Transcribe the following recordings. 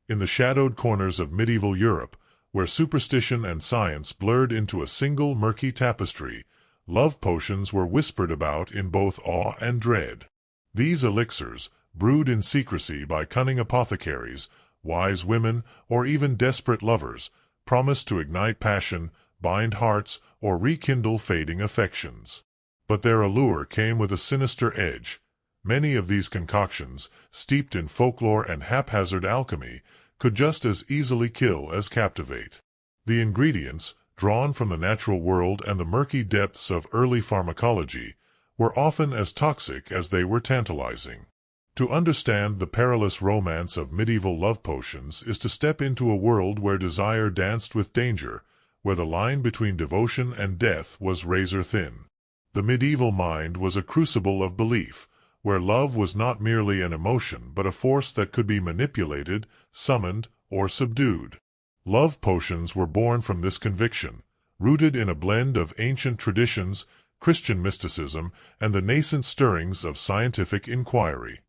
In the shadowed corners of medieval Europe, where superstition and science blurred into a single murky tapestry, love potions were whispered about in both awe and dread. These elixirs, brewed in secrecy by cunning apothecaries, wise women, or even desperate lovers, promised to ignite passion, bind hearts, or rekindle fading affections. But their allure came with a sinister edge. Many of these concoctions, steeped in folklore and haphazard alchemy, could just as easily kill as captivate. The ingredients, drawn from the natural world and the murky depths of early pharmacology, were often as toxic as they were tantalizing. To understand the perilous romance of medieval love potions is to step into a world where desire danced with danger, where the line between devotion and death was razor-thin. The medieval mind was a crucible of belief, where love was not merely an emotion but a force that could be manipulated, summoned, or subdued. Love potions were born from this conviction, rooted in a blend of ancient traditions, Christian mysticism, and the nascent stirrings of scientific inquiry.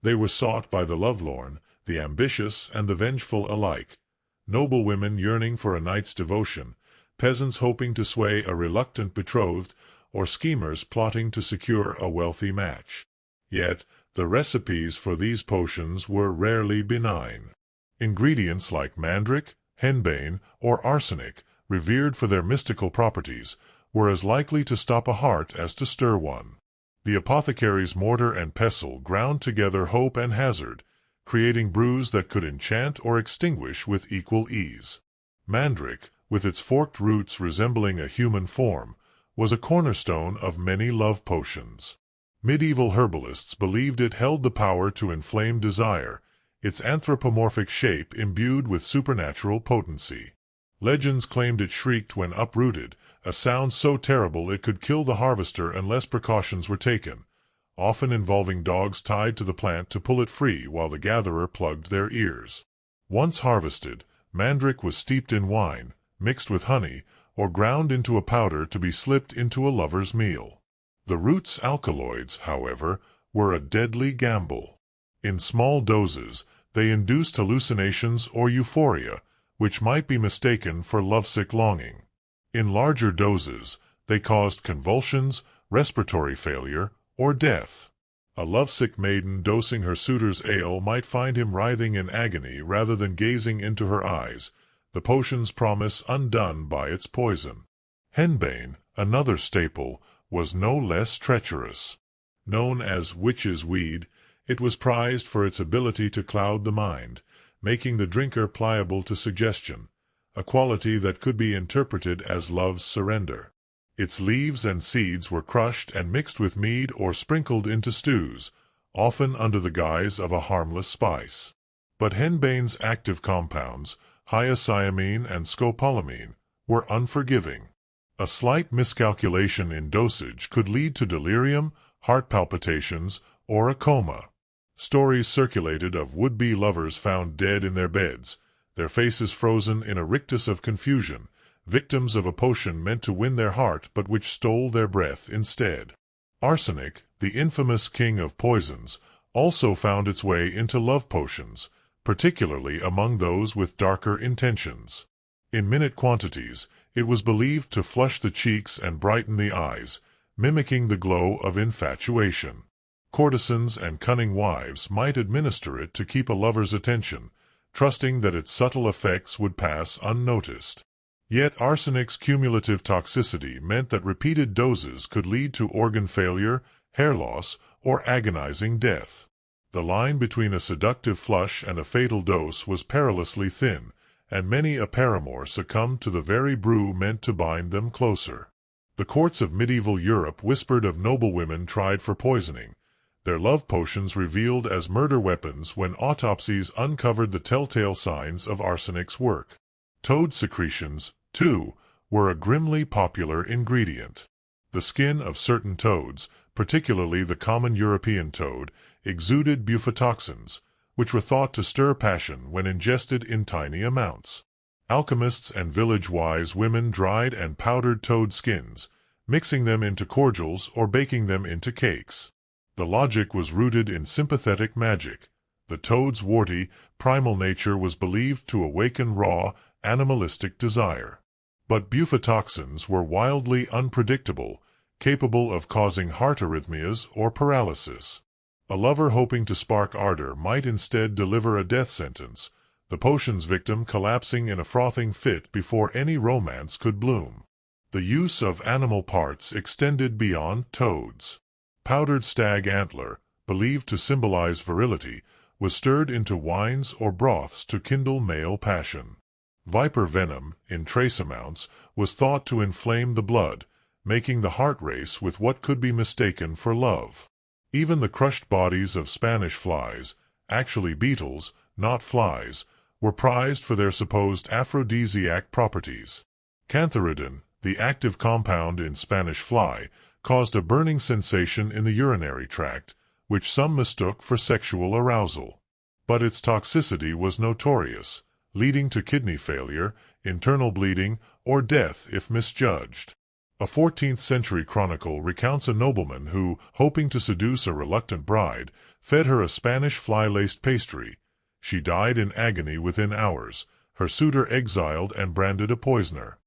They were sought by the lovelorn, the ambitious, and the vengeful alike, noble women yearning for a night's devotion, peasants hoping to sway a reluctant betrothed, or schemers plotting to secure a wealthy match. Yet, the recipes for these potions were rarely benign. Ingredients like mandrake, henbane, or arsenic, revered for their mystical properties, were as likely to stop a heart as to stir one. The apothecaries' mortar and pestle ground together hope and hazard, creating brews that could enchant or extinguish with equal ease. Mandrake, with its forked roots resembling a human form, was a cornerstone of many love potions. Medieval herbalists believed it held the power to inflame desire, its anthropomorphic shape imbued with supernatural potency. Legends claimed it shrieked when uprooted, a sound so terrible it could kill the harvester unless precautions were taken, often involving dogs tied to the plant to pull it free while the gatherer plugged their ears. Once harvested, mandrake was steeped in wine, mixed with honey, or ground into a powder to be slipped into a lover's meal. The root's alkaloids, however, were a deadly gamble. In small doses, they induced hallucinations or euphoria, which might be mistaken for lovesick longing. In larger doses, they caused convulsions, respiratory failure, or death. A lovesick maiden dosing her suitor's ale might find him writhing in agony rather than gazing into her eyes, the potion's promise undone by its poison. Henbane, another staple, was no less treacherous. Known as witch's weed, it was prized for its ability to cloud the mind, making the drinker pliable to suggestion, a quality that could be interpreted as love's surrender. Its leaves and seeds were crushed and mixed with mead or sprinkled into stews, often under the guise of a harmless spice. But henbane's active compounds, hyoscyamine and scopolamine, were unforgiving. A slight miscalculation in dosage could lead to delirium, heart palpitations, or a coma. Stories circulated of would-be lovers found dead in their beds, their faces frozen in a rictus of confusion, victims of a potion meant to win their heart but which stole their breath instead. Arsenic, the infamous king of poisons, also found its way into love potions, particularly among those with darker intentions. In minute quantities, it was believed to flush the cheeks and brighten the eyes, mimicking the glow of infatuation. Courtesans and cunning wives might administer it to keep a lover's attention, trusting that its subtle effects would pass unnoticed. Yet arsenic's cumulative toxicity meant that repeated doses could lead to organ failure, hair loss, or agonizing death. The line between a seductive flush and a fatal dose was perilously thin, and many a paramour succumbed to the very brew meant to bind them closer. The courts of medieval Europe whispered of noblewomen tried for poisoning, their love potions revealed as murder weapons when autopsies uncovered the telltale signs of arsenic's work. Toad secretions, too, were a grimly popular ingredient. The skin of certain toads, particularly the common European toad, exuded buphotoxins, which were thought to stir passion when ingested in tiny amounts. Alchemists and village-wise women dried and powdered toad skins, mixing them into cordials or baking them into cakes. The logic was rooted in sympathetic magic. The toad's warty, primal nature was believed to awaken raw, animalistic desire. But bufatoxins were wildly unpredictable, capable of causing heart arrhythmias or paralysis. A lover hoping to spark ardor might instead deliver a death sentence, the potion's victim collapsing in a frothing fit before any romance could bloom. The use of animal parts extended beyond toads. Powdered stag antler, believed to symbolize virility, was stirred into wines or broths to kindle male passion. Viper venom, in trace amounts, was thought to inflame the blood, making the heart race with what could be mistaken for love. Even the crushed bodies of Spanish flies, actually beetles, not flies, were prized for their supposed aphrodisiac properties. Cantharidin, the active compound in Spanish fly, caused a burning sensation in the urinary tract, which some mistook for sexual arousal. But its toxicity was notorious, leading to kidney failure, internal bleeding, or death if misjudged. A 14th-century chronicle recounts a nobleman who, hoping to seduce a reluctant bride, fed her a Spanish fly-laced pastry. She died in agony within hours, her suitor exiled and branded a poisoner.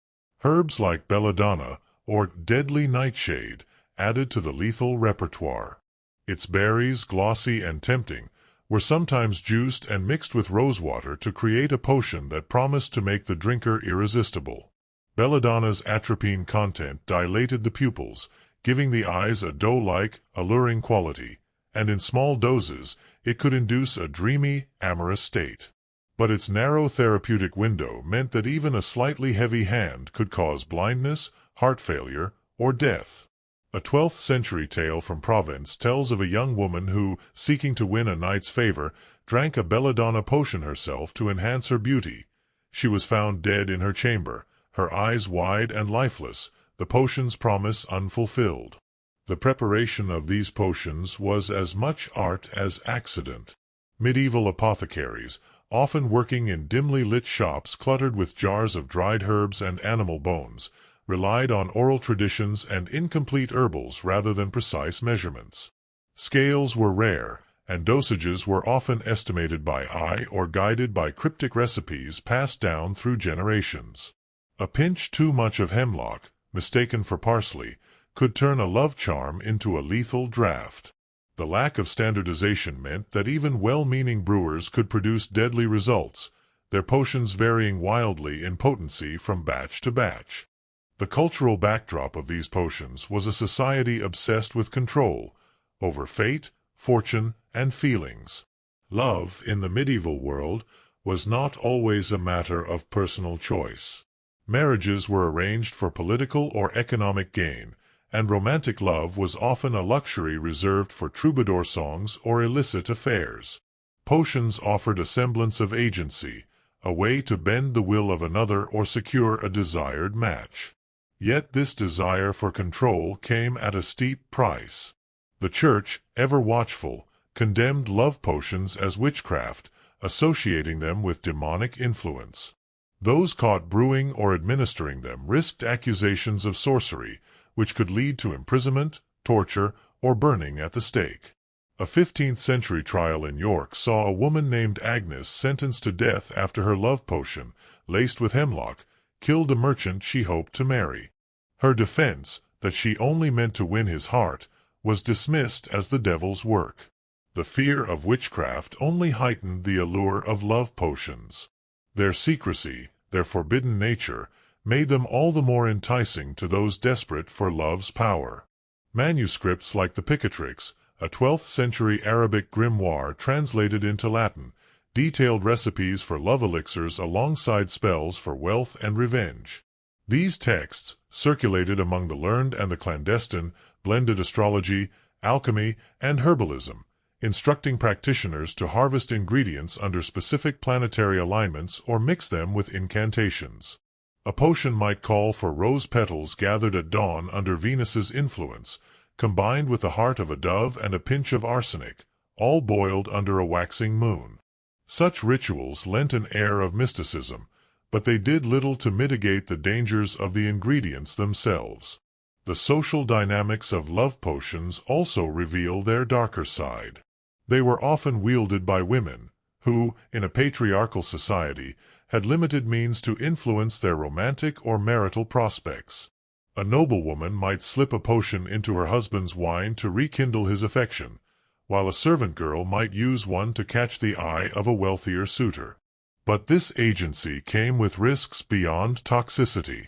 Herbs like belladonna, or deadly nightshade, added to the lethal repertoire. Its berries, glossy and tempting, were sometimes juiced and mixed with rosewater to create a potion that promised to make the drinker irresistible. Belladonna's atropine content dilated the pupils, giving the eyes a doe-like, alluring quality, and in small doses it could induce a dreamy, amorous state. But its narrow therapeutic window meant that even a slightly heavy hand could cause blindness, heart failure, or death. A 12th-century tale from Provence tells of a young woman who, seeking to win a knight's favor, drank a belladonna potion herself to enhance her beauty. She was found dead in her chamber, her eyes wide and lifeless, the potion's promise unfulfilled. The preparation of these potions was as much art as accident. Medieval apothecaries, often working in dimly lit shops cluttered with jars of dried herbs and animal bones, relied on oral traditions and incomplete herbals rather than precise measurements. Scales were rare, and dosages were often estimated by eye or guided by cryptic recipes passed down through generations. A pinch too much of hemlock, mistaken for parsley, could turn a love charm into a lethal draught. The lack of standardization meant that even well-meaning brewers could produce deadly results, their potions varying wildly in potency from batch to batch. The cultural backdrop of these potions was a society obsessed with control over fate, fortune, and feelings. Love, in the medieval world, was not always a matter of personal choice. Marriages were arranged for political or economic gain, and romantic love was often a luxury reserved for troubadour songs or illicit affairs. Potions offered a semblance of agency, a way to bend the will of another or secure a desired match. Yet this desire for control came at a steep price. The Church, ever watchful, condemned love potions as witchcraft, associating them with demonic influence. Those caught brewing or administering them risked accusations of sorcery, which could lead to imprisonment, torture, or burning at the stake. A 15th-century trial in York saw a woman named Agnes sentenced to death after her love potion, laced with hemlock, killed a merchant she hoped to marry. Her defense, that she only meant to win his heart, was dismissed as the devil's work. The fear of witchcraft only heightened the allure of love potions. Their secrecy, their forbidden nature, made them all the more enticing to those desperate for love's power. Manuscripts like the Picatrix, a 12th-century Arabic grimoire translated into Latin, detailed recipes for love elixirs alongside spells for wealth and revenge. These texts, circulated among the learned and the clandestine, blended astrology, alchemy, and herbalism, instructing practitioners to harvest ingredients under specific planetary alignments or mix them with incantations. A potion might call for rose petals gathered at dawn under Venus's influence, combined with the heart of a dove and a pinch of arsenic, all boiled under a waxing moon. Such rituals lent an air of mysticism, but they did little to mitigate the dangers of the ingredients themselves. The social dynamics of love potions also reveal their darker side. They were often wielded by women, who, in a patriarchal society, had limited means to influence their romantic or marital prospects. A noblewoman might slip a potion into her husband's wine to rekindle his affection, while a servant girl might use one to catch the eye of a wealthier suitor. But this agency came with risks beyond toxicity.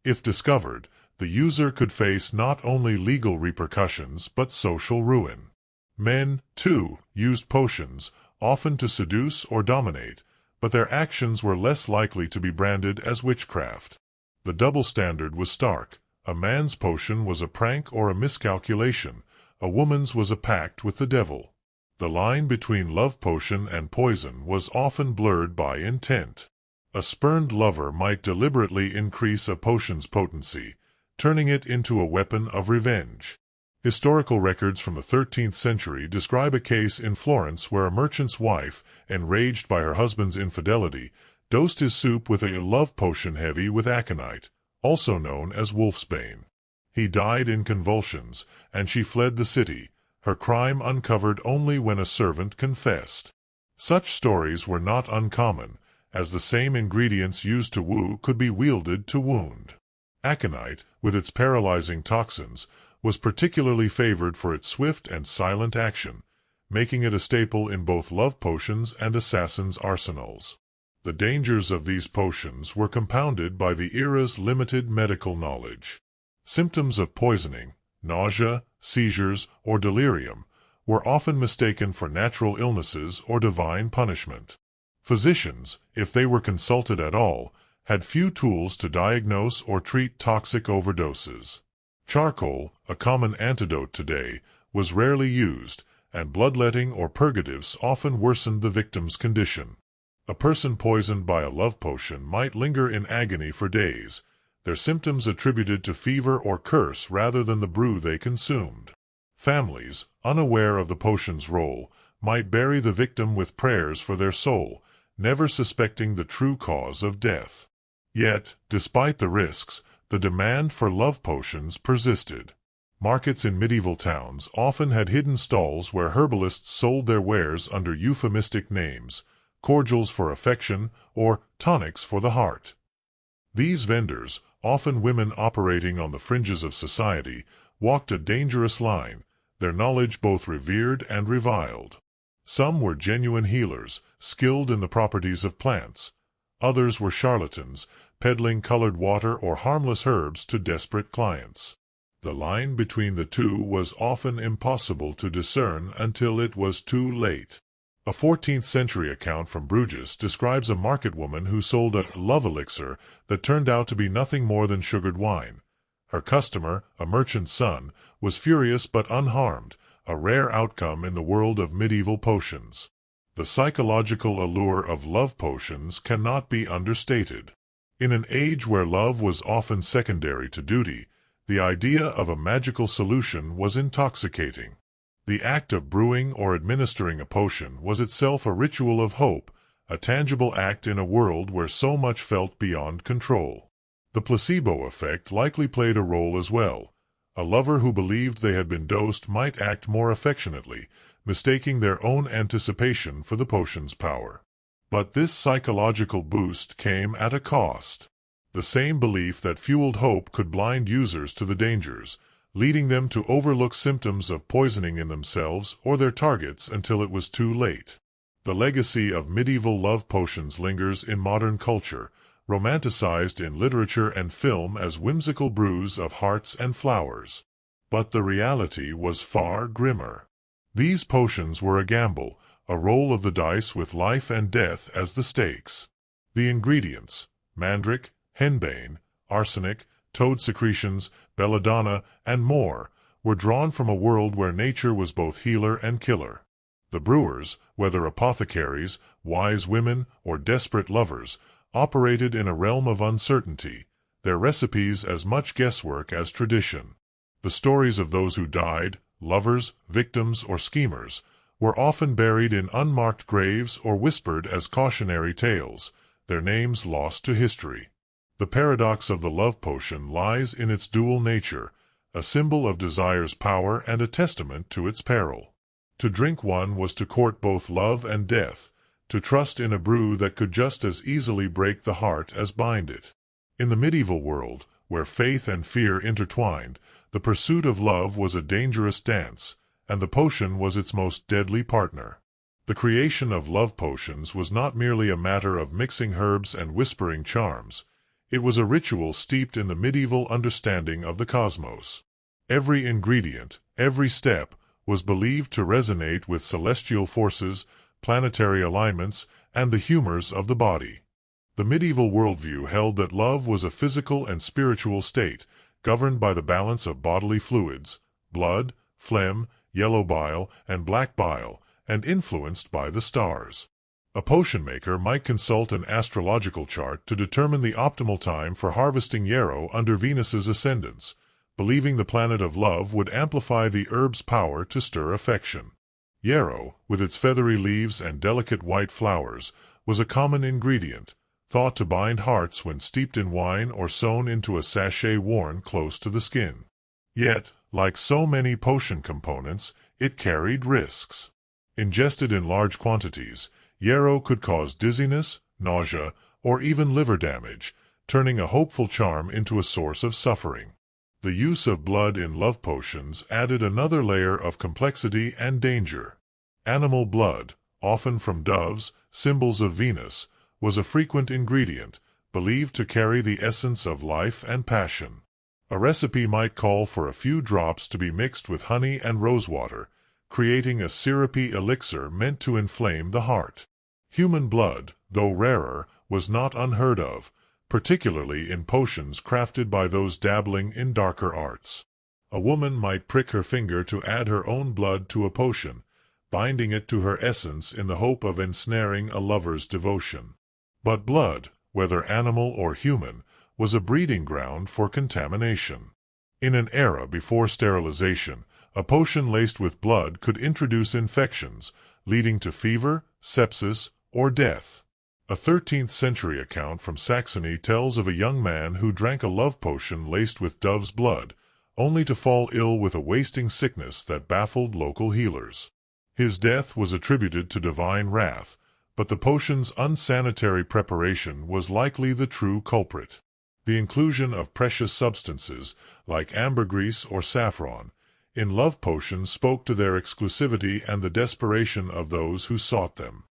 If discovered, the user could face not only legal repercussions but social ruin. Men, too, used potions, often to seduce or dominate, but their actions were less likely to be branded as witchcraft. The double standard was stark. A man's potion was a prank or a miscalculation, a woman's was a pact with the devil. The line between love potion and poison was often blurred by intent. A spurned lover might deliberately increase a potion's potency, turning it into a weapon of revenge. Historical records from the 13th century describe a case in Florence where a merchant's wife, enraged by her husband's infidelity, dosed his soup with a love potion heavy with aconite, also known as wolfsbane. He died in convulsions, and she fled the city, her crime uncovered only when a servant confessed. Such stories were not uncommon, as the same ingredients used to woo could be wielded to wound. Aconite, with its paralyzing toxins, was particularly favored for its swift and silent action, making it a staple in both love potions and assassins' arsenals. The dangers of these potions were compounded by the era's limited medical knowledge. Symptoms of poisoning, nausea, seizures, or delirium, were often mistaken for natural illnesses or divine punishment. Physicians, if they were consulted at all, had few tools to diagnose or treat toxic overdoses. Charcoal, a common antidote today, was rarely used, and bloodletting or purgatives often worsened the victim's condition. A person poisoned by a love potion might linger in agony for days, their symptoms attributed to fever or curse rather than the brew they consumed. Families, unaware of the potion's role, might bury the victim with prayers for their soul, never suspecting the true cause of death. Yet, despite the risks, the demand for love potions persisted. Markets in medieval towns often had hidden stalls where herbalists sold their wares under euphemistic names, cordials for affection, or tonics for the heart. These vendors, often women operating on the fringes of society, walked a dangerous line, their knowledge both revered and reviled. Some were genuine healers, skilled in the properties of plants. Others were charlatans, peddling colored water or harmless herbs to desperate clients. The line between the two was often impossible to discern until it was too late. A 14th-century account from Bruges describes a market woman who sold a love elixir that turned out to be nothing more than sugared wine. Her customer, a merchant's son, was furious but unharmed, a rare outcome in the world of medieval potions. The psychological allure of love potions cannot be understated. In an age where love was often secondary to duty, the idea of a magical solution was intoxicating. The act of brewing or administering a potion was itself a ritual of hope, a tangible act in a world where so much felt beyond control. The placebo effect likely played a role as well. A lover who believed they had been dosed might act more affectionately, mistaking their own anticipation for the potion's power. But this psychological boost came at a cost. The same belief that fueled hope could blind users to the dangers, leading them to overlook symptoms of poisoning in themselves or their targets until it was too late. The legacy of medieval love potions lingers in modern culture, romanticized in literature and film as whimsical brews of hearts and flowers. But the reality was far grimmer. These potions were a gamble, a roll of the dice with life and death as the stakes. The ingredients, mandrake, henbane, arsenic, toad secretions, belladonna, and more, were drawn from a world where nature was both healer and killer. The brewers, whether apothecaries, wise women, or desperate lovers, operated in a realm of uncertainty, their recipes as much guesswork as tradition. The stories of those who died, lovers, victims, or schemers, were often buried in unmarked graves or whispered as cautionary tales, their names lost to history. The paradox of the love potion lies in its dual nature, a symbol of desire's power and a testament to its peril. To drink one was to court both love and death, to trust in a brew that could just as easily break the heart as bind it. In the medieval world, where faith and fear intertwined, the pursuit of love was a dangerous dance, and the potion was its most deadly partner. The creation of love potions was not merely a matter of mixing herbs and whispering charms. It was a ritual steeped in the medieval understanding of the cosmos. Every ingredient, every step, was believed to resonate with celestial forces, planetary alignments, and the humors of the body. The medieval worldview held that love was a physical and spiritual state, governed by the balance of bodily fluids, blood, phlegm, yellow bile, and black bile, and influenced by the stars. A potion maker might consult an astrological chart to determine the optimal time for harvesting yarrow under Venus's ascendance, believing the planet of love would amplify the herb's power to stir affection. Yarrow, with its feathery leaves and delicate white flowers, was a common ingredient, thought to bind hearts when steeped in wine or sewn into a sachet worn close to the skin. Yet, like so many potion components, it carried risks. Ingested in large quantities, yarrow could cause dizziness, nausea, or even liver damage, turning a hopeful charm into a source of suffering. The use of blood in love potions added another layer of complexity and danger. Animal blood, often from doves, symbols of Venus, was a frequent ingredient, believed to carry the essence of life and passion. A recipe might call for a few drops to be mixed with honey and rosewater, creating a syrupy elixir meant to inflame the heart. Human blood, though rarer, was not unheard of, particularly in potions crafted by those dabbling in darker arts. A woman might prick her finger to add her own blood to a potion, binding it to her essence in the hope of ensnaring a lover's devotion. But blood, whether animal or human, was a breeding ground for contamination. In an era before sterilization, a potion laced with blood could introduce infections, leading to fever, sepsis, or death. A 13th-century account from Saxony tells of a young man who drank a love potion laced with dove's blood, only to fall ill with a wasting sickness that baffled local healers. His death was attributed to divine wrath, but the potion's unsanitary preparation was likely the true culprit. The inclusion of precious substances, like ambergris or saffron, in love potions spoke to their exclusivity and the desperation of those who sought them.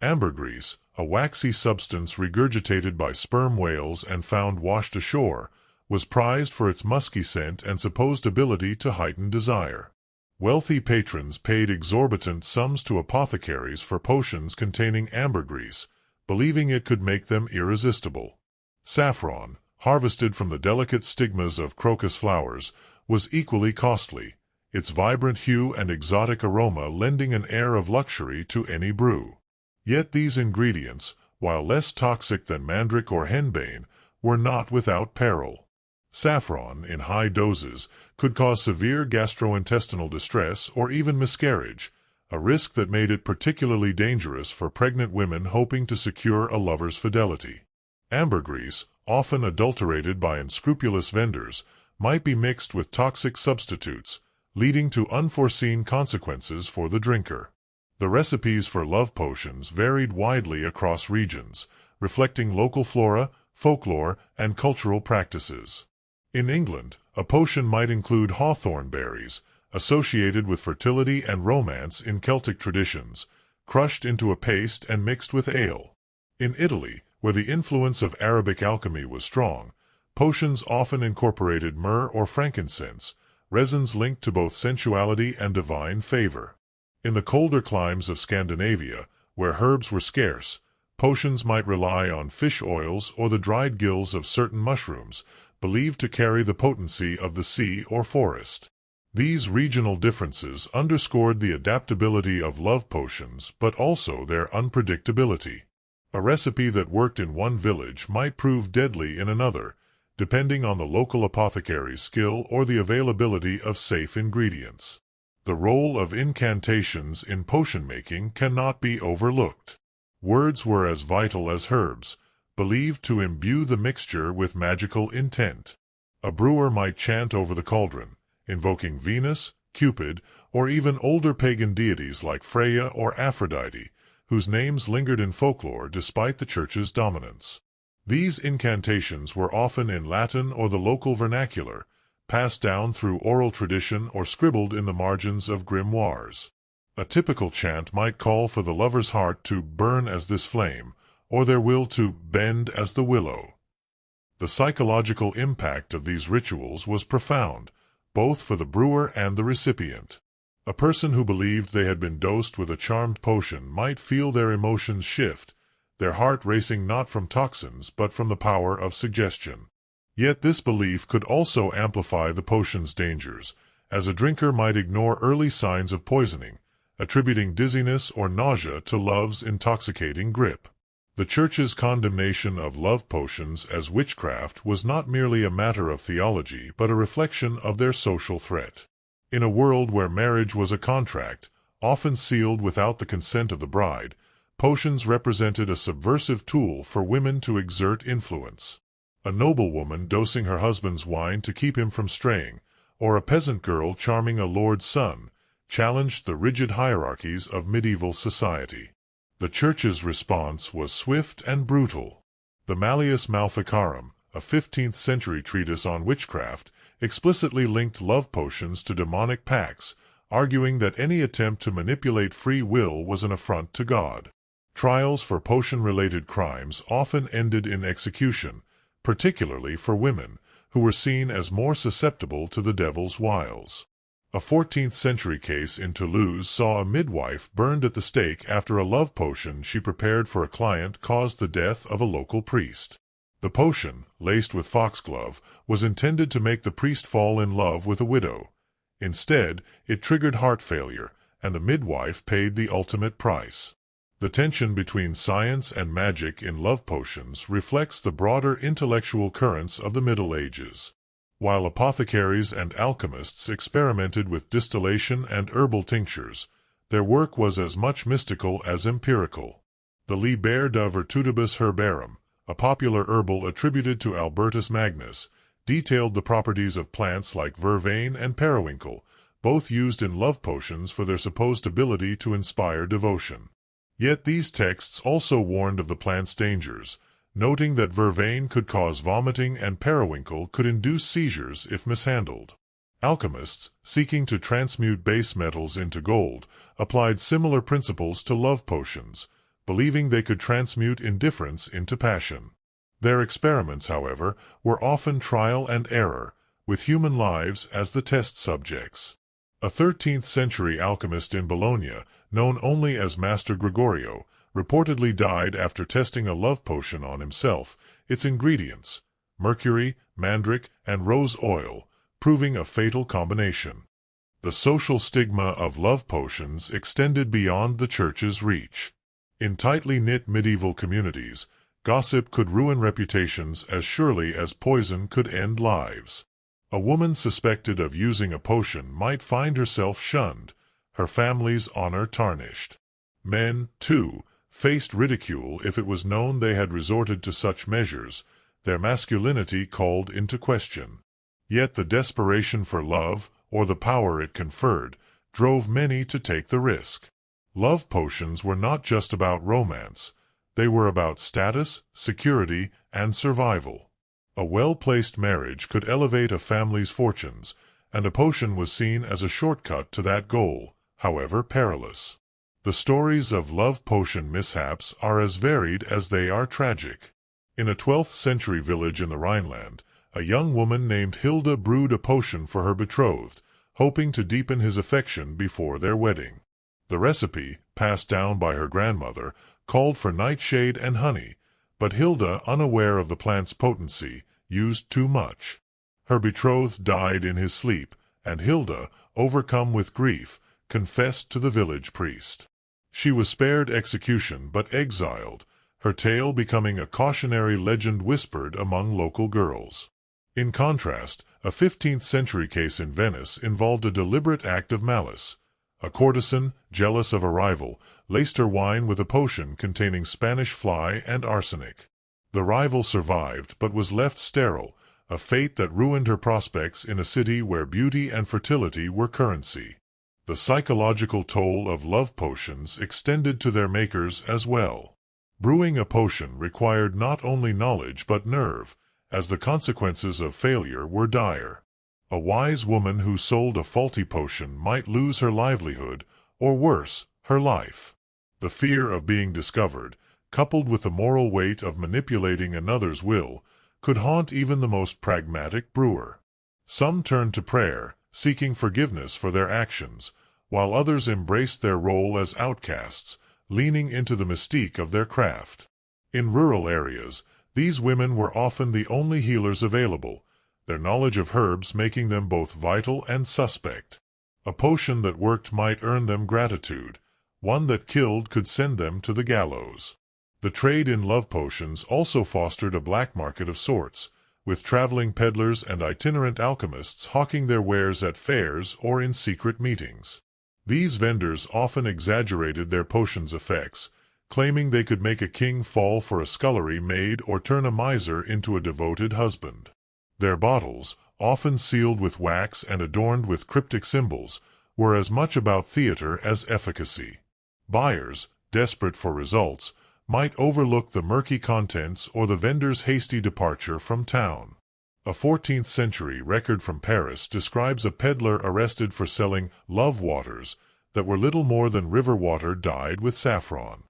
Ambergris, a waxy substance regurgitated by sperm whales and found washed ashore, was prized for its musky scent and supposed ability to heighten desire. Wealthy patrons paid exorbitant sums to apothecaries for potions containing ambergris, believing it could make them irresistible. Saffron, harvested from the delicate stigmas of crocus flowers, was equally costly, its vibrant hue and exotic aroma lending an air of luxury to any brew. Yet these ingredients, while less toxic than mandrake or henbane, were not without peril. Saffron, in high doses, could cause severe gastrointestinal distress or even miscarriage, a risk that made it particularly dangerous for pregnant women hoping to secure a lover's fidelity. Ambergris, often adulterated by unscrupulous vendors, might be mixed with toxic substitutes, leading to unforeseen consequences for the drinker. The recipes for love potions varied widely across regions, reflecting local flora, folklore, and cultural practices. In England, a potion might include hawthorn berries, associated with fertility and romance in Celtic traditions, crushed into a paste and mixed with ale. In Italy, where the influence of Arabic alchemy was strong, potions often incorporated myrrh or frankincense, resins linked to both sensuality and divine favor. In the colder climes of Scandinavia, where herbs were scarce, potions might rely on fish oils or the dried gills of certain mushrooms, believed to carry the potency of the sea or forest. These regional differences underscored the adaptability of love potions but also their unpredictability. A recipe that worked in one village might prove deadly in another, depending on the local apothecary's skill or the availability of safe ingredients. The role of incantations in potion-making cannot be overlooked. Words were as vital as herbs, believed to imbue the mixture with magical intent. A brewer might chant over the cauldron, invoking Venus, Cupid, or even older pagan deities like Freya or Aphrodite, whose names lingered in folklore despite the Church's dominance. These incantations were often in Latin or the local vernacular, passed down through oral tradition or scribbled in the margins of grimoires. A typical chant might call for the lover's heart to burn as this flame, or their will to bend as the willow. The psychological impact of these rituals was profound, both for the brewer and the recipient. A person who believed they had been dosed with a charmed potion might feel their emotions shift, their heart racing not from toxins but from the power of suggestion. Yet this belief could also amplify the potion's dangers, as a drinker might ignore early signs of poisoning, attributing dizziness or nausea to love's intoxicating grip. The Church's condemnation of love potions as witchcraft was not merely a matter of theology but a reflection of their social threat. In a world where marriage was a contract, often sealed without the consent of the bride, potions represented a subversive tool for women to exert influence. A noblewoman dosing her husband's wine to keep him from straying, or a peasant girl charming a lord's son, challenged the rigid hierarchies of medieval society. The Church's response was swift and brutal. The Malleus Maleficarum, a 15th-century treatise on witchcraft, explicitly linked love potions to demonic pacts, arguing that any attempt to manipulate free will was an affront to God. Trials for potion-related crimes often ended in execution, particularly for women, who were seen as more susceptible to the devil's wiles. A 14th-century case in Toulouse saw a midwife burned at the stake after a love potion she prepared for a client caused the death of a local priest. The potion, laced with foxglove, was intended to make the priest fall in love with a widow. Instead, it triggered heart failure, and the midwife paid the ultimate price. The tension between science and magic in love potions reflects the broader intellectual currents of the Middle Ages. While apothecaries and alchemists experimented with distillation and herbal tinctures, their work was as much mystical as empirical. The Liber de Virtutibus Herbarum, a popular herbal attributed to Albertus Magnus, detailed the properties of plants like vervain and periwinkle, both used in love potions for their supposed ability to inspire devotion. Yet these texts also warned of the plant's dangers, noting that vervain could cause vomiting and periwinkle could induce seizures if mishandled. Alchemists, seeking to transmute base metals into gold, applied similar principles to love potions, believing they could transmute indifference into passion. Their experiments, however, were often trial and error, with human lives as the test subjects. A 13th-century alchemist in Bologna, known only as Master Gregorio, reportedly died after testing a love potion on himself, its ingredients, mercury, mandrake, and rose oil, proving a fatal combination. The social stigma of love potions extended beyond the Church's reach. In tightly knit medieval communities, gossip could ruin reputations as surely as poison could end lives. A woman suspected of using a potion might find herself shunned, her family's honor tarnished. Men, too, faced ridicule if it was known they had resorted to such measures, their masculinity called into question. Yet the desperation for love, or the power it conferred, drove many to take the risk. Love potions were not just about romance, they were about status, security, and survival. A well-placed marriage could elevate a family's fortunes, and a potion was seen as a shortcut to that goal, however perilous. The stories of love potion mishaps are as varied as they are tragic. In a 12th-century village in the Rhineland, a young woman named Hilda brewed a potion for her betrothed, hoping to deepen his affection before their wedding. The recipe, passed down by her grandmother, called for nightshade and honey, but Hilda, unaware of the plant's potency, used too much. Her betrothed died in his sleep, and Hilda, overcome with grief, confessed to the village priest. She was spared execution but exiled, her tale becoming a cautionary legend whispered among local girls. In contrast, a 15th-century case in Venice involved a deliberate act of malice. A courtesan, jealous of a rival, laced her wine with a potion containing Spanish fly and arsenic. The rival survived but was left sterile, a fate that ruined her prospects in a city where beauty and fertility were currency. The psychological toll of love potions extended to their makers as well. Brewing a potion required not only knowledge but nerve, as the consequences of failure were dire. A wise woman who sold a faulty potion might lose her livelihood, or worse, her life. The fear of being discovered, coupled with the moral weight of manipulating another's will, could haunt even the most pragmatic brewer. Some turned to prayer, seeking forgiveness for their actions, while others embraced their role as outcasts, leaning into the mystique of their craft. In rural areas, these women were often the only healers available, their knowledge of herbs making them both vital and suspect. A potion that worked might earn them gratitude, one that killed could send them to the gallows. The trade in love potions also fostered a black market of sorts, with traveling peddlers and itinerant alchemists hawking their wares at fairs or in secret meetings. These vendors often exaggerated their potions' effects, claiming they could make a king fall for a scullery maid or turn a miser into a devoted husband. Their bottles, often sealed with wax and adorned with cryptic symbols, were as much about theater as efficacy. Buyers, desperate for results, might overlook the murky contents or the vendor's hasty departure from town. A 14th-century record from Paris describes a peddler arrested for selling love waters that were little more than river water dyed with saffron.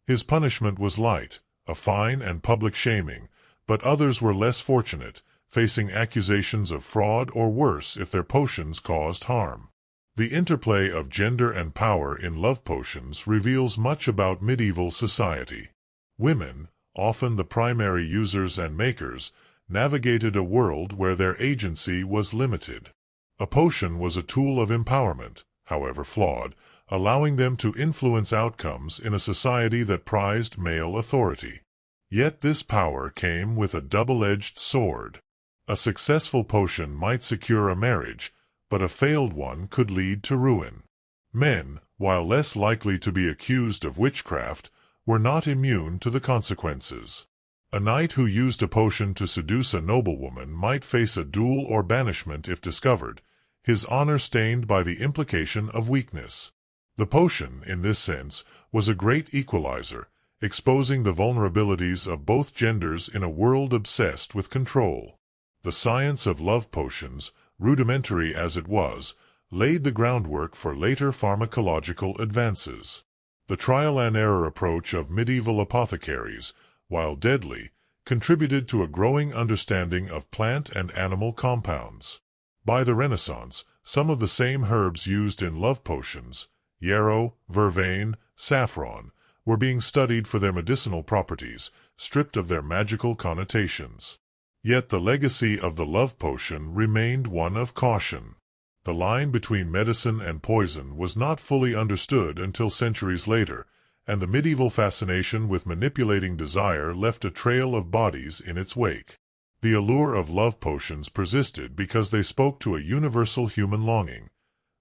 His punishment was light, a fine and public shaming, but others were less fortunate, facing accusations of fraud or worse if their potions caused harm. The interplay of gender and power in love potions reveals much about medieval society. Women, often the primary users and makers, navigated a world where their agency was limited. A potion was a tool of empowerment, however flawed, allowing them to influence outcomes in a society that prized male authority. Yet this power came with a double-edged sword. A successful potion might secure a marriage, but a failed one could lead to ruin. Men, while less likely to be accused of witchcraft, were not immune to the consequences. A knight who used a potion to seduce a noblewoman might face a duel or banishment if discovered, his honor stained by the implication of weakness. The potion, in this sense, was a great equalizer, exposing the vulnerabilities of both genders in a world obsessed with control. The science of love potions, rudimentary as it was, laid the groundwork for later pharmacological advances. The trial-and-error approach of medieval apothecaries, while deadly, contributed to a growing understanding of plant and animal compounds. By the Renaissance, some of the same herbs used in love potions, yarrow, vervain, saffron, were being studied for their medicinal properties, stripped of their magical connotations. Yet the legacy of the love potion remained one of caution. The line between medicine and poison was not fully understood until centuries later, and the medieval fascination with manipulating desire left a trail of bodies in its wake. The allure of love potions persisted because they spoke to a universal human longing,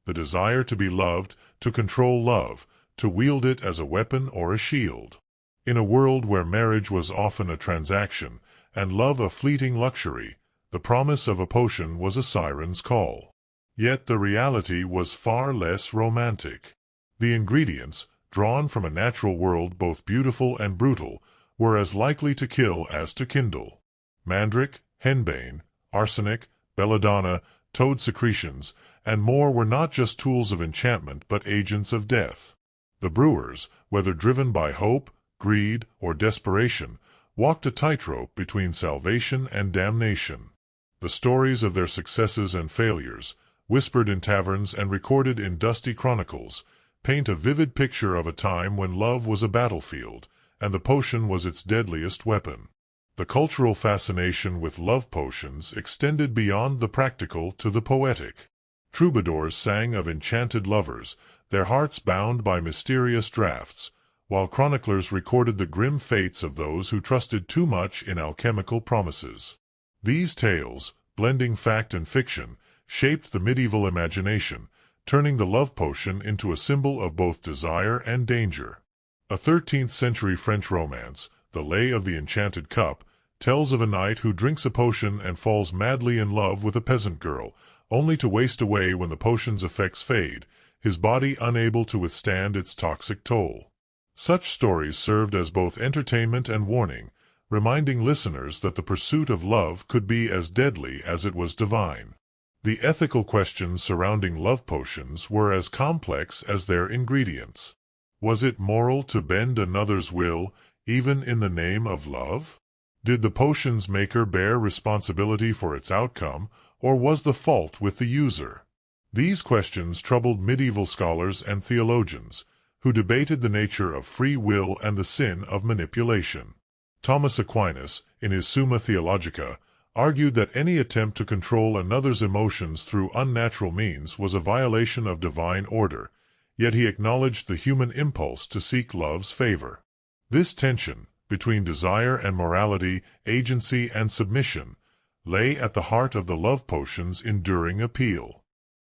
the desire to be loved, to control love, to wield it as a weapon or a shield. In a world where marriage was often a transaction, and love a fleeting luxury, the promise of a potion was a siren's call. Yet the reality was far less romantic. The ingredients, drawn from a natural world both beautiful and brutal, were as likely to kill as to kindle. Mandrake, henbane, arsenic, belladonna, toad secretions, and more were not just tools of enchantment but agents of death. The brewers, whether driven by hope, greed, or desperation, walked a tightrope between salvation and damnation. The stories of their successes and failures, whispered in taverns and recorded in dusty chronicles, paint a vivid picture of a time when love was a battlefield, and the potion was its deadliest weapon. The cultural fascination with love potions extended beyond the practical to the poetic. Troubadours sang of enchanted lovers, their hearts bound by mysterious draughts, while chroniclers recorded the grim fates of those who trusted too much in alchemical promises. These tales, blending fact and fiction, shaped the medieval imagination, turning the love potion into a symbol of both desire and danger. A 13th-century French romance, The Lay of the Enchanted Cup, tells of a knight who drinks a potion and falls madly in love with a peasant girl, only to waste away when the potion's effects fade, his body unable to withstand its toxic toll. Such stories served as both entertainment and warning, reminding listeners that the pursuit of love could be as deadly as it was divine. The ethical questions surrounding love potions were as complex as their ingredients. Was it moral to bend another's will, even in the name of love? Did the potion's maker bear responsibility for its outcome, or was the fault with the user? These questions troubled medieval scholars and theologians, who debated the nature of free will and the sin of manipulation. Thomas Aquinas, in his Summa Theologica, argued that any attempt to control another's emotions through unnatural means was a violation of divine order, yet he acknowledged the human impulse to seek love's favor. This tension, between desire and morality, agency and submission, lay at the heart of the love potion's enduring appeal.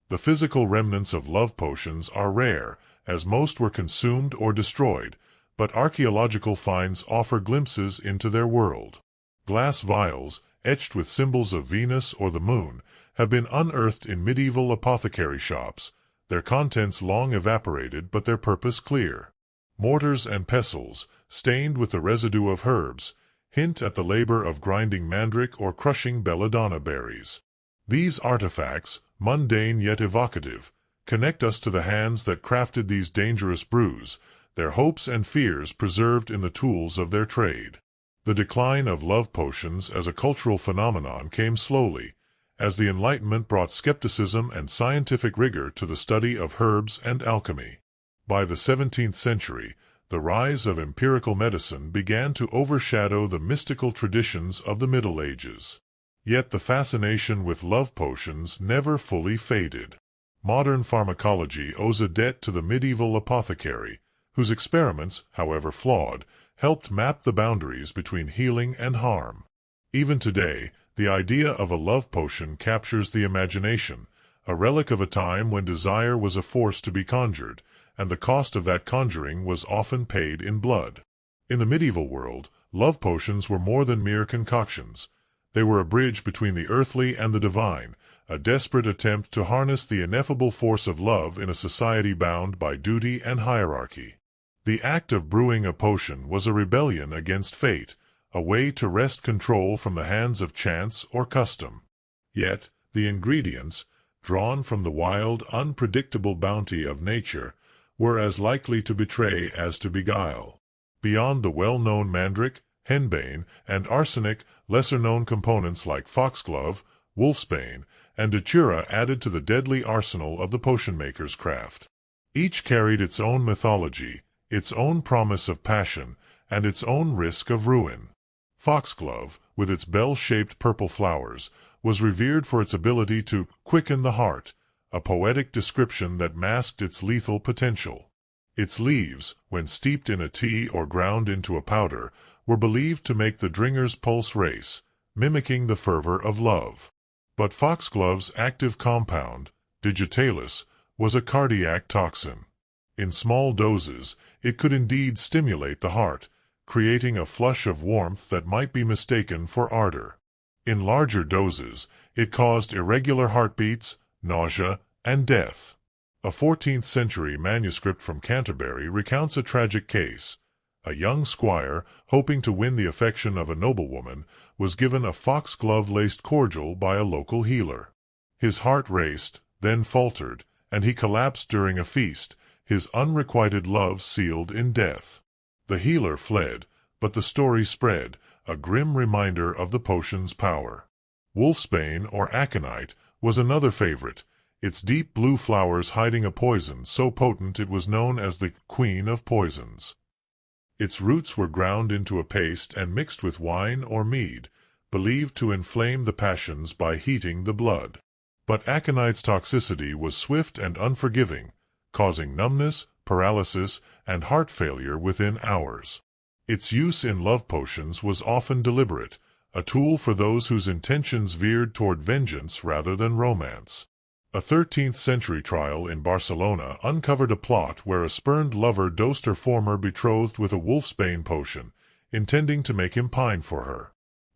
The physical remnants of love potions are rare, as most were consumed or destroyed, but archaeological finds offer glimpses into their world. Glass vials, etched with symbols of Venus or the moon, have been unearthed in medieval apothecary shops, their contents long evaporated but their purpose clear. Mortars and pestles, stained with the residue of herbs, hint at the labor of grinding mandrake or crushing belladonna berries. These artifacts, mundane yet evocative, connect us to the hands that crafted these dangerous brews, their hopes and fears preserved in the tools of their trade. The decline of love potions as a cultural phenomenon came slowly, as the Enlightenment brought skepticism and scientific rigor to the study of herbs and alchemy. By the 17th century, the rise of empirical medicine began to overshadow the mystical traditions of the Middle Ages. Yet the fascination with love potions never fully faded. Modern pharmacology owes a debt to the medieval apothecary, whose experiments, however flawed, helped map the boundaries between healing and harm. Even today, the idea of a love potion captures the imagination, a relic of a time when desire was a force to be conjured, and the cost of that conjuring was often paid in blood. In the medieval world, love potions were more than mere concoctions. They were a bridge between the earthly and the divine, a desperate attempt to harness the ineffable force of love in a society bound by duty and hierarchy. The act of brewing a potion was a rebellion against fate, a way to wrest control from the hands of chance or custom. Yet, the ingredients, drawn from the wild, unpredictable bounty of nature, were as likely to betray as to beguile. Beyond the well-known mandrake, henbane, and arsenic, lesser-known components like foxglove, wolfsbane, and datura added to the deadly arsenal of the potion-maker's craft. Each carried its own mythology, its own promise of passion, and its own risk of ruin. Foxglove, with its bell-shaped purple flowers, was revered for its ability to quicken the heart, a poetic description that masked its lethal potential. Its leaves, when steeped in a tea or ground into a powder, were believed to make the dringer's pulse race, mimicking the fervor of love. But foxglove's active compound, digitalis, was a cardiac toxin. In small doses, it could indeed stimulate the heart, creating a flush of warmth that might be mistaken for ardor. In larger doses, it caused irregular heartbeats, nausea, and death. A 14th-century manuscript from Canterbury recounts a tragic case. A young squire, hoping to win the affection of a noblewoman, was given a foxglove-laced cordial by a local healer. His heart raced, then faltered, and he collapsed during a feast, his unrequited love sealed in death. The healer fled, but the story spread, a grim reminder of the potion's power. Wolfsbane, or aconite, was another favorite, its deep blue flowers hiding a poison so potent it was known as the Queen of Poisons. Its roots were ground into a paste and mixed with wine or mead, believed to inflame the passions by heating the blood. But aconite's toxicity was swift and unforgiving, causing numbness, paralysis, and heart failure within hours. Its use in love potions was often deliberate, a tool for those whose intentions veered toward vengeance rather than romance. A 13th-century trial in Barcelona uncovered a plot where a spurned lover dosed her former betrothed with a wolfsbane potion, intending to make him pine for her.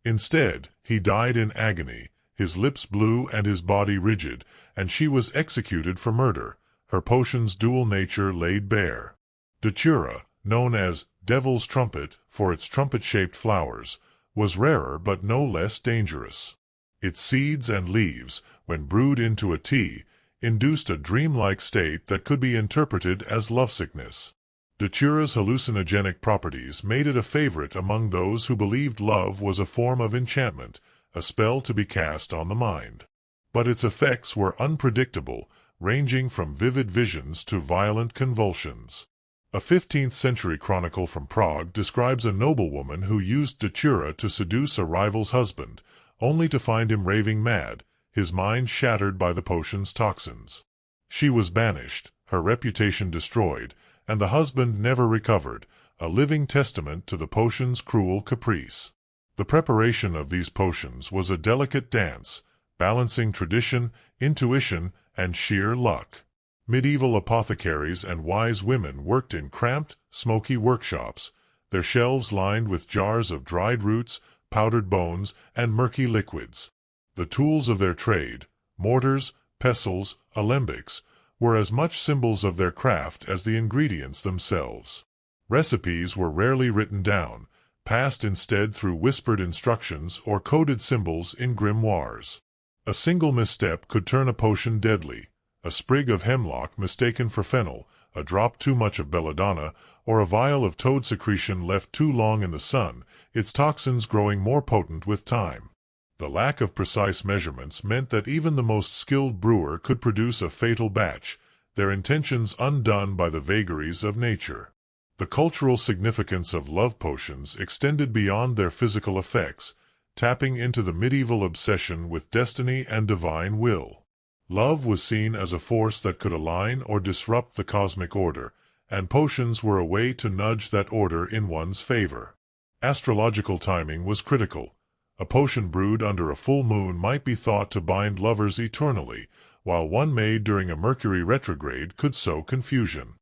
Instead, he died in agony, his lips blue and his body rigid, and she was executed for murder, her potion's dual nature laid bare. Datura, known as Devil's Trumpet for its trumpet-shaped flowers, was rarer but no less dangerous. Its seeds and leaves, when brewed into a tea, induced a dreamlike state that could be interpreted as lovesickness. Datura's hallucinogenic properties made it a favorite among those who believed love was a form of enchantment, a spell to be cast on the mind. But its effects were unpredictable, ranging from vivid visions to violent convulsions. A 15th-century chronicle from Prague describes a noblewoman who used datura to seduce a rival's husband, only to find him raving mad, his mind shattered by the potion's toxins. She was banished, her reputation destroyed, and the husband never recovered, a living testament to the potion's cruel caprice. The preparation of these potions was a delicate dance, balancing tradition, intuition, and sheer luck. Medieval apothecaries and wise women worked in cramped, smoky workshops, their shelves lined with jars of dried roots, powdered bones, and murky liquids. The tools of their trade, mortars, pestles, alembics, were as much symbols of their craft as the ingredients themselves. Recipes were rarely written down, passed instead through whispered instructions or coded symbols in grimoires. A single misstep could turn a potion deadly, a sprig of hemlock mistaken for fennel, a drop too much of belladonna, or a vial of toad secretion left too long in the sun, its toxins growing more potent with time. The lack of precise measurements meant that even the most skilled brewer could produce a fatal batch, their intentions undone by the vagaries of nature. The cultural significance of love potions extended beyond their physical effects, tapping into the medieval obsession with destiny and divine will. Love was seen as a force that could align or disrupt the cosmic order, and potions were a way to nudge that order in one's favor. Astrological timing was critical. A potion brewed under a full moon might be thought to bind lovers eternally, while one made during a Mercury retrograde could sow confusion.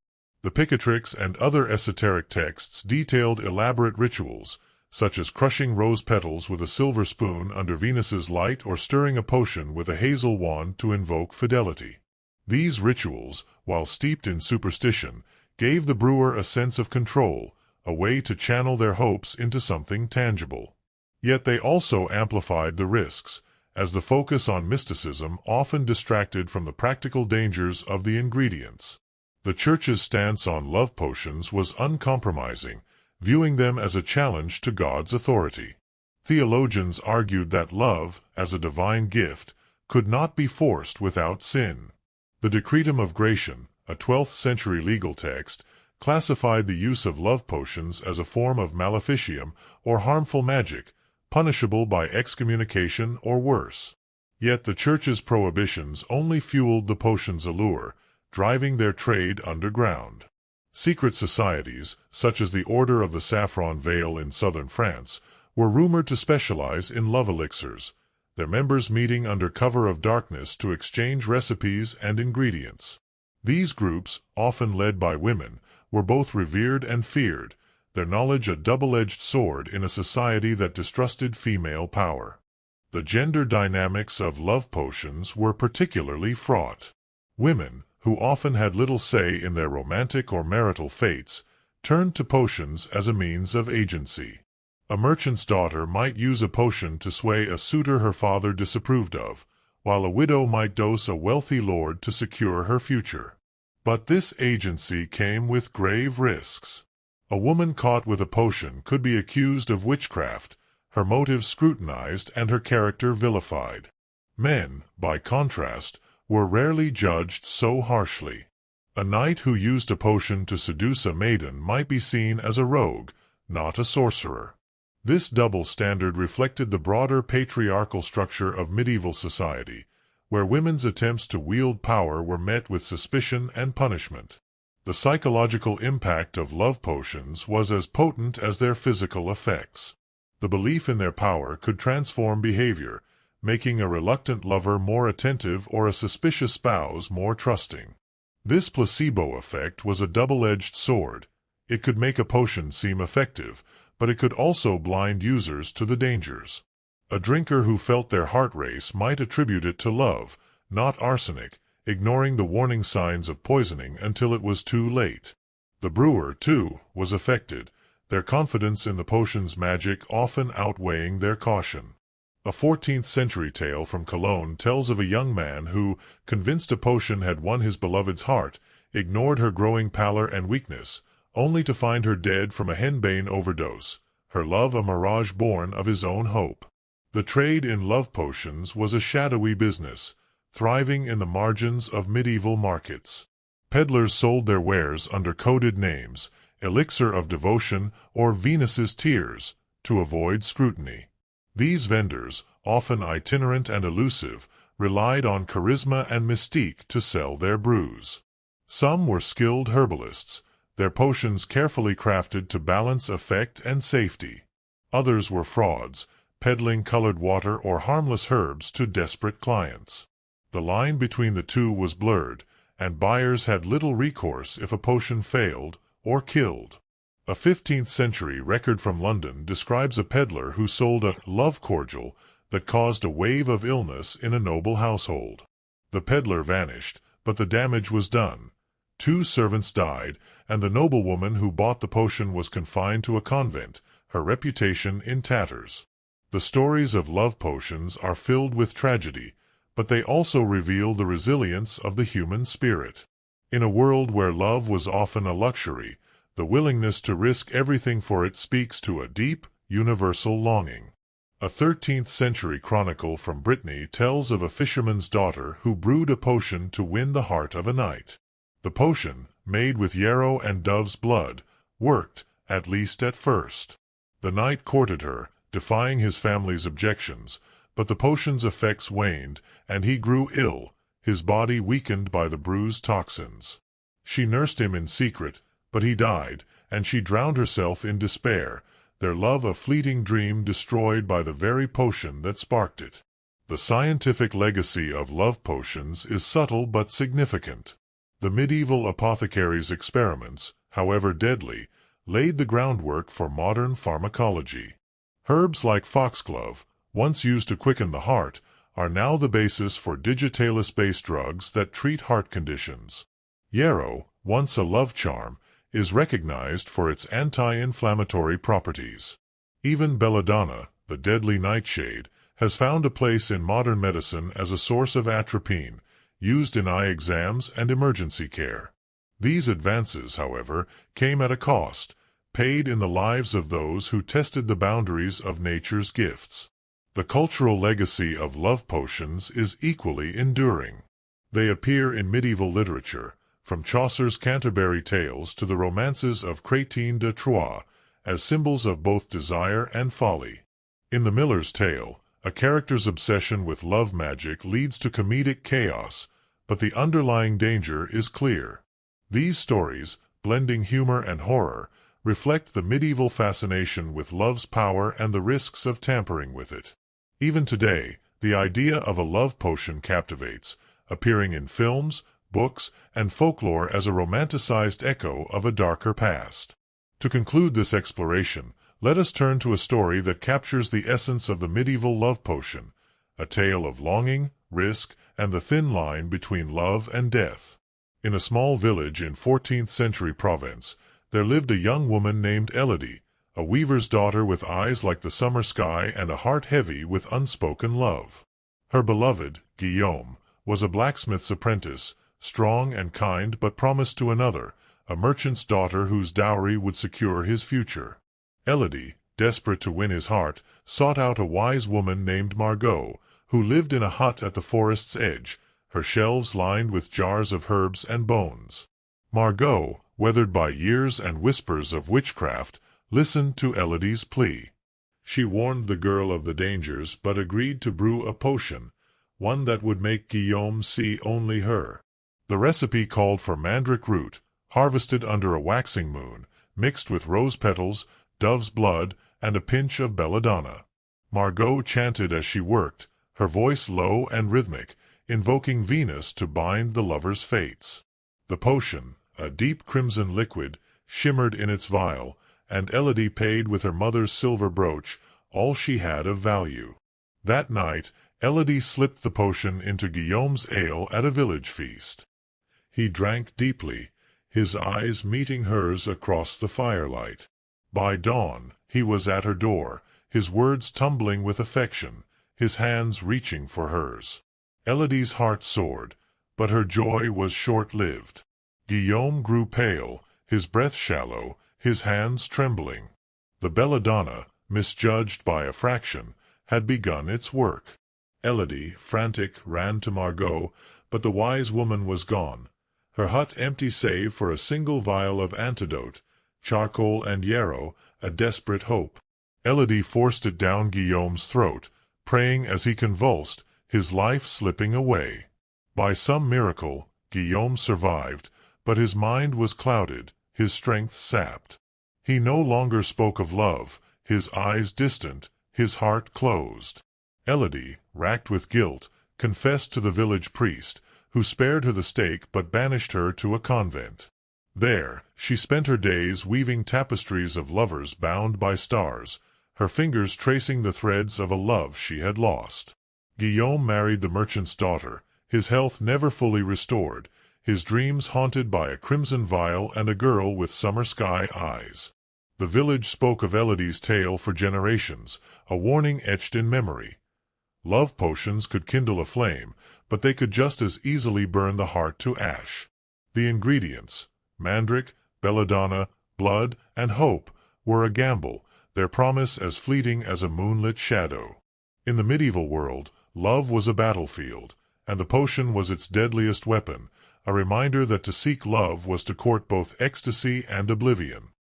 The Picatrix and other esoteric texts detailed elaborate rituals, such as crushing rose petals with a silver spoon under Venus's light or stirring a potion with a hazel wand to invoke fidelity. These rituals, while steeped in superstition, gave the brewer a sense of control, a way to channel their hopes into something tangible. Yet they also amplified the risks, as the focus on mysticism often distracted from the practical dangers of the ingredients. The Church's stance on love potions was uncompromising, viewing them as a challenge to God's authority. Theologians argued that love, as a divine gift, could not be forced without sin. The Decretum of Gratian, a 12th-century legal text, classified the use of love potions as a form of maleficium or harmful magic, punishable by excommunication or worse. Yet the Church's prohibitions only fueled the potion's allure, driving their trade underground. Secret societies, such as the Order of the Saffron Veil in southern France, were rumored to specialize in love elixirs, their members meeting under cover of darkness to exchange recipes and ingredients. These groups, often led by women, were both revered and feared, their knowledge a double-edged sword in a society that distrusted female power. The gender dynamics of love potions were particularly fraught. Women, who often had little say in their romantic or marital fates, turned to potions as a means of agency. A merchant's daughter might use a potion to sway a suitor her father disapproved of, while a widow might dose a wealthy lord to secure her future. But this agency came with grave risks. A woman caught with a potion could be accused of witchcraft, her motives scrutinized and her character vilified. Men, by contrast, were rarely judged so harshly. A knight who used a potion to seduce a maiden might be seen as a rogue, not a sorcerer. This double standard reflected the broader patriarchal structure of medieval society, where women's attempts to wield power were met with suspicion and punishment. The psychological impact of love potions was as potent as their physical effects. The belief in their power could transform behavior, making a reluctant lover more attentive or a suspicious spouse more trusting. This placebo effect was a double-edged sword. It could make a potion seem effective, but it could also blind users to the dangers. A drinker who felt their heart race might attribute it to love, not arsenic, ignoring the warning signs of poisoning until it was too late. The brewer, too, was affected, their confidence in the potion's magic often outweighing their caution. A 14th-century tale from Cologne tells of a young man who, convinced a potion had won his beloved's heart, ignored her growing pallor and weakness, only to find her dead from a henbane overdose, her love a mirage born of his own hope. The trade in love potions was a shadowy business, thriving in the margins of medieval markets. Peddlers sold their wares under coded names, elixir of devotion or Venus's tears, to avoid scrutiny. These vendors, often itinerant and elusive, relied on charisma and mystique to sell their brews. Some were skilled herbalists, their potions carefully crafted to balance effect and safety. Others were frauds, peddling colored water or harmless herbs to desperate clients. The line between the two was blurred, and buyers had little recourse if a potion failed or killed. A 15th-century record from London describes a peddler who sold a love cordial that caused a wave of illness in a noble household. The peddler vanished, but the damage was done. 2 servants died, and the noblewoman who bought the potion was confined to a convent, her reputation in tatters. The stories of love potions are filled with tragedy, but they also reveal the resilience of the human spirit. In a world where love was often a luxury, the willingness to risk everything for it speaks to a deep, universal longing. A 13th-century chronicle from Brittany tells of a fisherman's daughter who brewed a potion to win the heart of a knight. The potion, made with yarrow and dove's blood, worked, at least at first. The knight courted her, defying his family's objections, but the potion's effects waned, and he grew ill, his body weakened by the brew's toxins. She nursed him in secret, but he died, and she drowned herself in despair, their love a fleeting dream destroyed by the very potion that sparked it. The scientific legacy of love potions is subtle but significant. The medieval apothecaries' experiments, however deadly, laid the groundwork for modern pharmacology. Herbs like foxglove, once used to quicken the heart, are now the basis for digitalis-based drugs that treat heart conditions. Yarrow, once a love charm, is recognized for its anti-inflammatory properties. Even belladonna, the deadly nightshade, has found a place in modern medicine as a source of atropine, used in eye exams and emergency care. These advances, however, came at a cost, paid in the lives of those who tested the boundaries of nature's gifts. The cultural legacy of love potions is equally enduring. They appear in medieval literature, from Chaucer's Canterbury Tales to the romances of Chrétien de Troyes, as symbols of both desire and folly. In The Miller's Tale, a character's obsession with love magic leads to comedic chaos, but the underlying danger is clear. These stories, blending humor and horror, reflect the medieval fascination with love's power and the risks of tampering with it. Even today, the idea of a love potion captivates, appearing in films, books, and folklore as a romanticized echo of a darker past. To conclude this exploration, let us turn to a story that captures the essence of the medieval love potion, a tale of longing, risk, and the thin line between love and death. In a small village in 14th-century Provence, there lived a young woman named Elodie, a weaver's daughter with eyes like the summer sky and a heart heavy with unspoken love. Her beloved, Guillaume, was a blacksmith's apprentice, strong and kind but promised to another, a merchant's daughter whose dowry would secure his future. Elodie, desperate to win his heart, sought out a wise woman named Margot, who lived in a hut at the forest's edge, her shelves lined with jars of herbs and bones. Margot, weathered by years and whispers of witchcraft, listened to Elodie's plea. She warned the girl of the dangers but agreed to brew a potion, one that would make Guillaume see only her. The recipe called for mandrake root, harvested under a waxing moon, mixed with rose petals, dove's blood, and a pinch of belladonna. Margot chanted as she worked, her voice low and rhythmic, invoking Venus to bind the lovers' fates. The potion, a deep crimson liquid, shimmered in its vial, and Elodie paid with her mother's silver brooch, all she had of value. That night, Elodie slipped the potion into Guillaume's ale at a village feast. He drank deeply, his eyes meeting hers across the firelight. By dawn, he was at her door, his words tumbling with affection, his hands reaching for hers. Elodie's heart soared, but her joy was short-lived. Guillaume grew pale, his breath shallow, his hands trembling. The belladonna, misjudged by a fraction, had begun its work. Elodie, frantic, ran to Margot, but the wise woman was gone, her hut empty save for a single vial of antidote, charcoal and yarrow, a desperate hope. Elodie forced it down Guillaume's throat, praying as he convulsed, his life slipping away. By some miracle, Guillaume survived, but his mind was clouded, his strength sapped. He no longer spoke of love, his eyes distant, his heart closed. Elodie, racked with guilt, confessed to the village priest, who spared her the stake but banished her to a convent. There, she spent her days weaving tapestries of lovers bound by stars, her fingers tracing the threads of a love she had lost. Guillaume married the merchant's daughter, his health never fully restored, his dreams haunted by a crimson vial and a girl with summer sky eyes. The village spoke of Elodie's tale for generations, a warning etched in memory. Love potions could kindle a flame, but they could just as easily burn the heart to ash. The ingredients, mandrake, belladonna, blood, and hope, were a gamble, their promise as fleeting as a moonlit shadow. In the medieval world, love was a battlefield, and the potion was its deadliest weapon, a reminder that to seek love was to court both ecstasy and oblivion.